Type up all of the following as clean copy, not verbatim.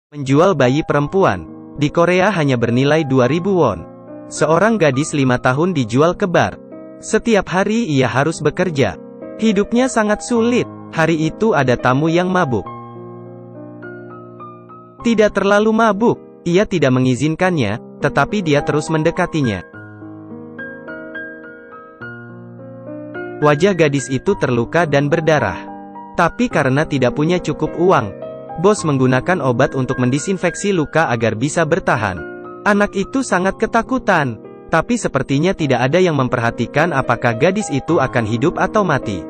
Menjual bayi perempuan di Korea hanya bernilai 2.000 won. Seorang gadis 5 tahun dijual ke bar. Setiap hari ia harus bekerja. Hidupnya sangat sulit. Hari itu ada tamu yang mabuk. Tidak terlalu mabuk, ia tidak mengizinkannya, tetapi dia terus mendekatinya. Wajah gadis itu terluka dan berdarah. Tapi karena tidak punya cukup uang, bos menggunakan obat untuk mendisinfeksi luka agar bisa bertahan. Anak itu sangat ketakutan, tapi sepertinya tidak ada yang memperhatikan apakah gadis itu akan hidup atau mati.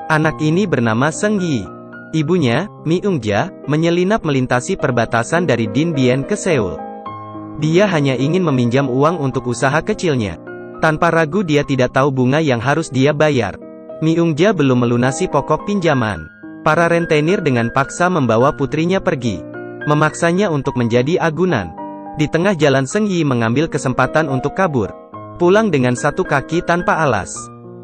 Anak ini bernama Seung Yi. Ibunya, Mi Eung-ja, menyelinap melintasi perbatasan dari Din Bien ke Seoul. Dia hanya ingin meminjam uang untuk usaha kecilnya. Tanpa ragu dia tidak tahu bunga yang harus dia bayar. Mi Eung-ja belum melunasi pokok pinjaman. Para rentenir dengan paksa membawa putrinya pergi, memaksanya untuk menjadi agunan. Di tengah jalan Seung Yi mengambil kesempatan untuk kabur, pulang dengan satu kaki tanpa alas.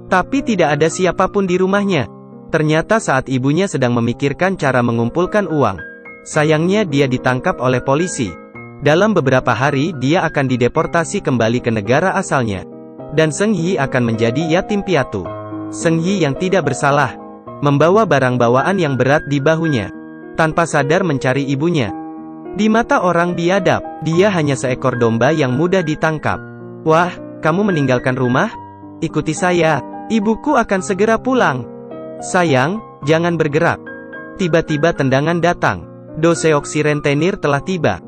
Tapi tidak ada siapapun di rumahnya. Ternyata saat ibunya sedang memikirkan cara mengumpulkan uang, sayangnya dia ditangkap oleh polisi. Dalam beberapa hari dia akan dideportasi kembali ke negara asalnya. Dan Seung Yi akan menjadi yatim piatu. Seung Yi yang tidak bersalah, membawa barang bawaan yang berat di bahunya, tanpa sadar mencari ibunya. Di mata orang biadab, dia hanya seekor domba yang mudah ditangkap. Wah, kamu meninggalkan rumah? Ikuti saya, ibuku akan segera pulang. Sayang, jangan bergerak. Tiba-tiba tendangan datang. Do Seok si rentenir telah tiba.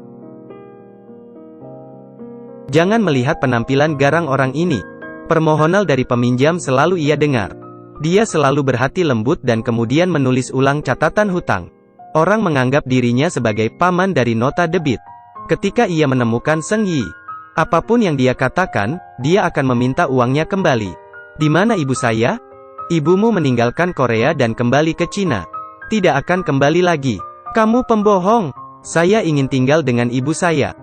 Jangan melihat penampilan garang orang ini. Permohonan dari peminjam selalu ia dengar. Dia selalu berhati lembut dan kemudian menulis ulang catatan hutang. Orang menganggap dirinya sebagai paman dari nota debit. Ketika ia menemukan Seung Yi, apapun yang dia katakan, dia akan meminta uangnya kembali. Di mana ibu saya? Ibumu meninggalkan Korea dan kembali ke Cina. Tidak akan kembali lagi. Kamu pembohong. Saya ingin tinggal dengan ibu saya.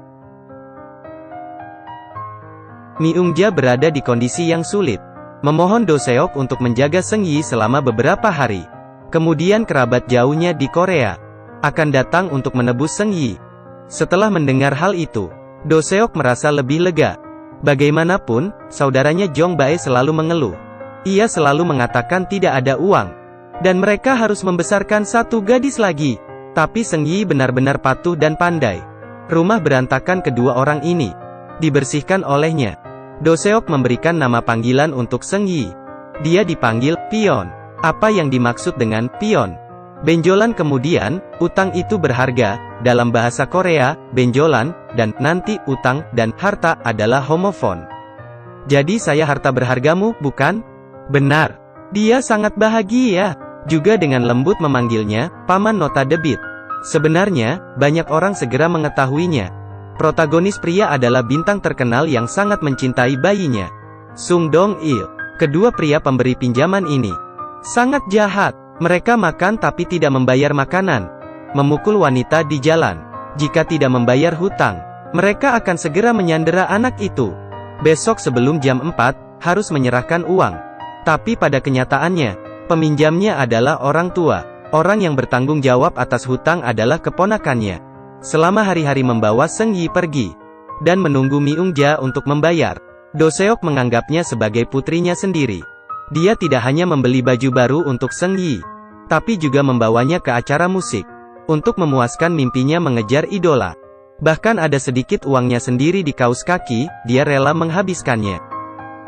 Mi Eung-ja berada di kondisi yang sulit. Memohon Do Seok untuk menjaga Seung Yi selama beberapa hari. Kemudian kerabat jauhnya di Korea akan datang untuk menebus Seung Yi. Setelah mendengar hal itu, Do Seok merasa lebih lega. Bagaimanapun, saudaranya Jong Bae selalu mengeluh. Ia selalu mengatakan tidak ada uang, dan mereka harus membesarkan satu gadis lagi. Tapi Seung Yi benar-benar patuh dan pandai. Rumah berantakan kedua orang ini dibersihkan olehnya. Do Seok memberikan nama panggilan untuk Seung Yi. Dia dipanggil pion. Apa yang dimaksud dengan pion? Benjolan kemudian, utang itu berharga. Dalam bahasa Korea, benjolan, dan nanti utang, dan harta adalah homofon. Jadi saya harta berhargamu, bukan? Benar. Dia sangat bahagia. Juga dengan lembut memanggilnya, paman nota debit. Sebenarnya, banyak orang segera mengetahuinya. Protagonis pria adalah bintang terkenal yang sangat mencintai bayinya, Sung Dong-il. Kedua pria pemberi pinjaman ini sangat jahat. Mereka makan tapi tidak membayar makanan, memukul wanita di jalan. Jika tidak membayar hutang, mereka akan segera menyandera anak itu. Besok sebelum jam 4, harus menyerahkan uang. Tapi pada kenyataannya, peminjamnya adalah orang tua. Orang yang bertanggung jawab atas hutang adalah keponakannya. Selama hari-hari membawa Seung Yi pergi, dan menunggu Mi Eung-ja untuk membayar, Do Seok menganggapnya sebagai putrinya sendiri. Dia tidak hanya membeli baju baru untuk Seung Yi, tapi juga membawanya ke acara musik, untuk memuaskan mimpinya mengejar idola. Bahkan ada sedikit uangnya sendiri di kaus kaki, dia rela menghabiskannya.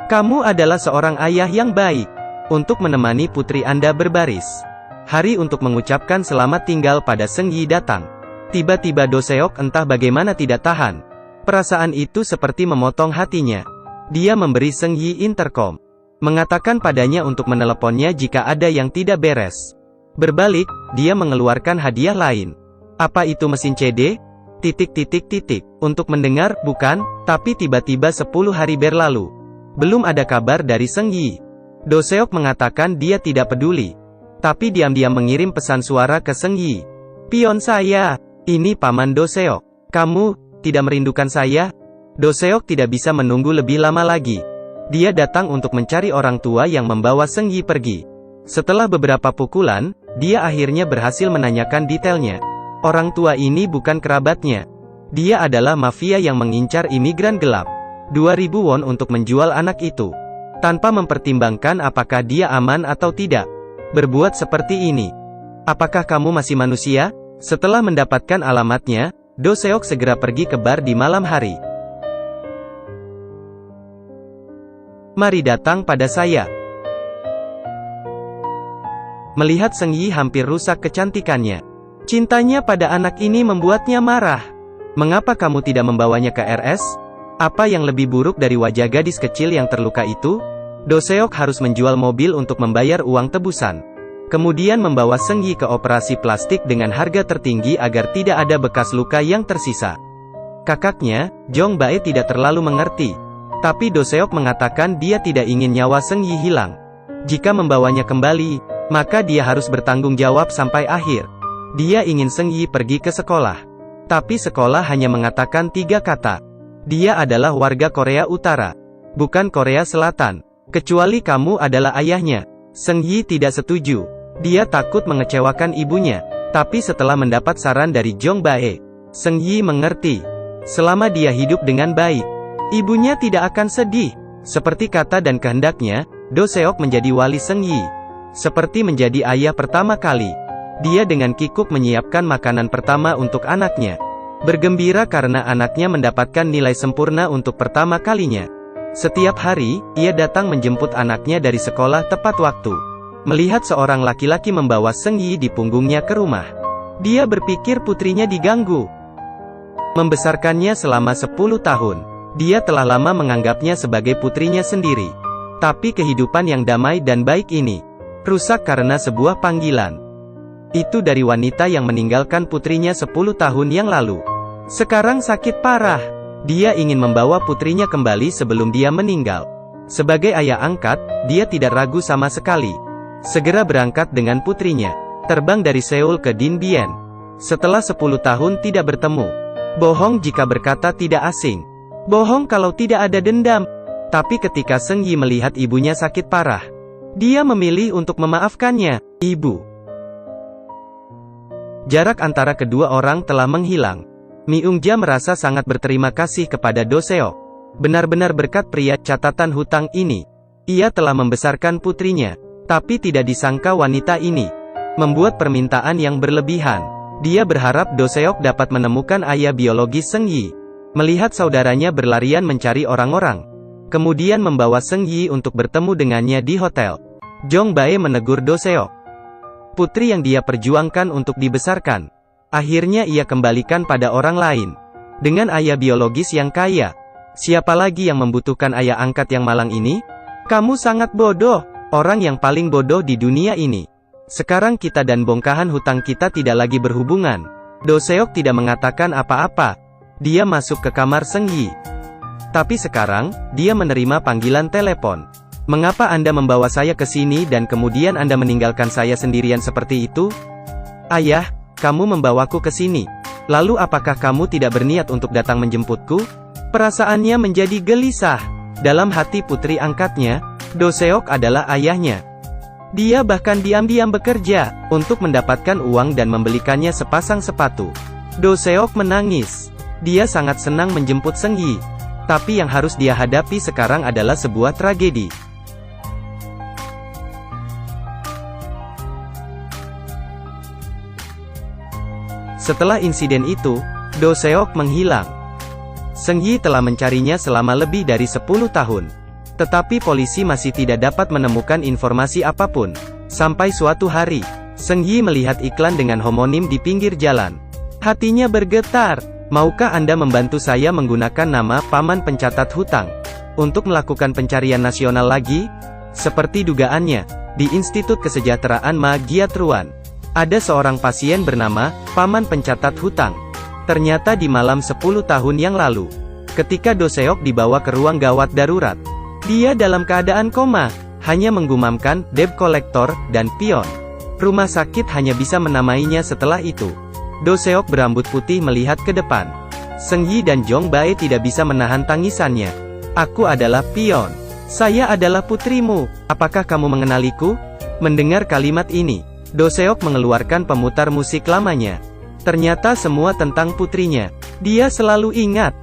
Kamu adalah seorang ayah yang baik, untuk menemani putri Anda berbaris. Hari untuk mengucapkan selamat tinggal pada Seung Yi datang. Tiba-tiba Do Seok entah bagaimana tidak tahan. Perasaan itu seperti memotong hatinya. Dia memberi Seung Yi intercom, mengatakan padanya untuk meneleponnya jika ada yang tidak beres. Berbalik, dia mengeluarkan hadiah lain. Apa itu mesin CD? Untuk mendengar, bukan? Tapi tiba-tiba 10 hari berlalu. Belum ada kabar dari Seung Yi. Do Seok mengatakan dia tidak peduli, tapi diam-diam mengirim pesan suara ke Seung Yi. Pion saya. Ini paman Do Seok. Kamu tidak merindukan saya? Do Seok tidak bisa menunggu lebih lama lagi. Dia datang untuk mencari orang tua yang membawa Seung Yi pergi. Setelah beberapa pukulan, dia akhirnya berhasil menanyakan detailnya. Orang tua ini bukan kerabatnya. Dia adalah mafia yang mengincar imigran gelap. 2.000 won untuk menjual anak itu. Tanpa mempertimbangkan apakah dia aman atau tidak. Berbuat seperti ini. Apakah kamu masih manusia? Setelah mendapatkan alamatnya, Do Seok segera pergi ke bar di malam hari. Mari datang pada saya. Melihat Seng Yi hampir rusak kecantikannya. Cintanya pada anak ini membuatnya marah. Mengapa kamu tidak membawanya ke RS? Apa yang lebih buruk dari wajah gadis kecil yang terluka itu? Do Seok harus menjual mobil untuk membayar uang tebusan. Kemudian membawa Seng Yi ke operasi plastik dengan harga tertinggi agar tidak ada bekas luka yang tersisa. Kakaknya, Jong Bae tidak terlalu mengerti. Tapi Do Seok mengatakan dia tidak ingin nyawa Seng Yi hilang. Jika membawanya kembali, maka dia harus bertanggung jawab sampai akhir. Dia ingin Seng Yi pergi ke sekolah. Tapi sekolah hanya mengatakan 3 kata. Dia adalah warga Korea Utara, bukan Korea Selatan. Kecuali kamu adalah ayahnya. Seng Yi tidak setuju. Dia takut mengecewakan ibunya. Tapi setelah mendapat saran dari Jong Bae, Seng Yi mengerti. Selama dia hidup dengan baik, ibunya tidak akan sedih. Seperti kata dan kehendaknya, Do Seok menjadi wali Seng Yi. Seperti menjadi ayah pertama kali. Dia dengan kikuk menyiapkan makanan pertama untuk anaknya. Bergembira karena anaknya mendapatkan nilai sempurna untuk pertama kalinya. Setiap hari, ia datang menjemput anaknya dari sekolah tepat waktu. Melihat seorang laki-laki membawa Seng Yi di punggungnya ke rumah, dia berpikir putrinya diganggu. Membesarkannya selama 10 tahun, dia telah lama menganggapnya sebagai putrinya sendiri. Tapi kehidupan yang damai dan baik ini rusak karena sebuah panggilan. Itu dari wanita yang meninggalkan putrinya 10 tahun yang lalu. Sekarang sakit parah. Dia ingin membawa putrinya kembali sebelum dia meninggal. Sebagai ayah angkat, dia tidak ragu sama sekali. Segera berangkat dengan putrinya, terbang dari Seoul ke Din Bien. Setelah 10 tahun tidak bertemu. Bohong jika berkata tidak asing. Bohong kalau tidak ada dendam. Tapi ketika Seng Yi melihat ibunya sakit parah, dia memilih untuk memaafkannya. Ibu. Jarak antara kedua orang telah menghilang. Mi Ung-ja merasa sangat berterima kasih kepada Do Seok. Benar-benar berkat pria catatan hutang ini. Ia telah membesarkan putrinya. Tapi tidak disangka wanita ini membuat permintaan yang berlebihan. Dia berharap Do Seok dapat menemukan ayah biologis Seng Yi. Melihat saudaranya berlarian mencari orang-orang, kemudian membawa Seng Yi untuk bertemu dengannya di hotel. Jong Bae menegur Do Seok. Putri yang dia perjuangkan untuk dibesarkan, akhirnya ia kembalikan pada orang lain. Dengan ayah biologis yang kaya, siapa lagi yang membutuhkan ayah angkat yang malang ini? Kamu sangat bodoh, orang yang paling bodoh di dunia ini. Sekarang kita dan bongkahan hutang kita tidak lagi berhubungan. Do Seok tidak mengatakan apa-apa. Dia masuk ke kamar Seng Yi. Tapi sekarang, dia menerima panggilan telepon. Mengapa Anda membawa saya ke sini dan kemudian Anda meninggalkan saya sendirian seperti itu? Ayah, kamu membawaku ke sini. Lalu apakah kamu tidak berniat untuk datang menjemputku? Perasaannya menjadi gelisah. Dalam hati putri angkatnya, Do Seok adalah ayahnya. Dia bahkan diam-diam bekerja untuk mendapatkan uang dan membelikannya sepasang sepatu. Do Seok menangis. Dia sangat senang menjemput Seng Yi. Tapi yang harus dia hadapi sekarang adalah sebuah tragedi. Setelah insiden itu, Do Seok menghilang. Seng Yi telah mencarinya selama lebih dari 10 tahun. Tetapi polisi masih tidak dapat menemukan informasi apapun. Sampai suatu hari, Seng Yi melihat iklan dengan homonim di pinggir jalan. Hatinya bergetar. Maukah Anda membantu saya menggunakan nama Paman Pencatat Hutang untuk melakukan pencarian nasional lagi? Seperti dugaannya, di Institut Kesejahteraan Ma Giatruan, ada seorang pasien bernama Paman Pencatat Hutang. Ternyata di malam 10 tahun yang lalu, ketika Do Seok dibawa ke ruang gawat darurat, dia dalam keadaan koma, hanya menggumamkan debt collector dan pion. Rumah sakit hanya bisa menamainya setelah itu. Do Seok berambut putih melihat ke depan. Seng Yi dan Jong Bae tidak bisa menahan tangisannya. Aku adalah pion. Saya adalah putrimu. Apakah kamu mengenaliku? Mendengar kalimat ini, Do Seok mengeluarkan pemutar musik lamanya. Ternyata semua tentang putrinya. Dia selalu ingat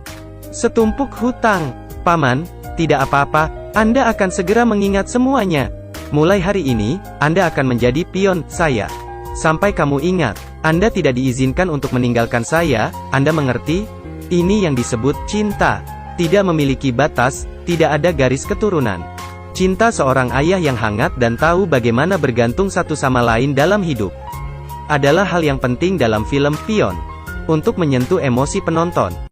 setumpuk hutang. Paman, tidak apa-apa, Anda akan segera mengingat semuanya. Mulai hari ini, Anda akan menjadi pion saya. Sampai kamu ingat, Anda tidak diizinkan untuk meninggalkan saya, Anda mengerti? Ini yang disebut cinta. Tidak memiliki batas, tidak ada garis keturunan. Cinta seorang ayah yang hangat dan tahu bagaimana bergantung satu sama lain dalam hidup adalah hal yang penting dalam film Pion untuk menyentuh emosi penonton.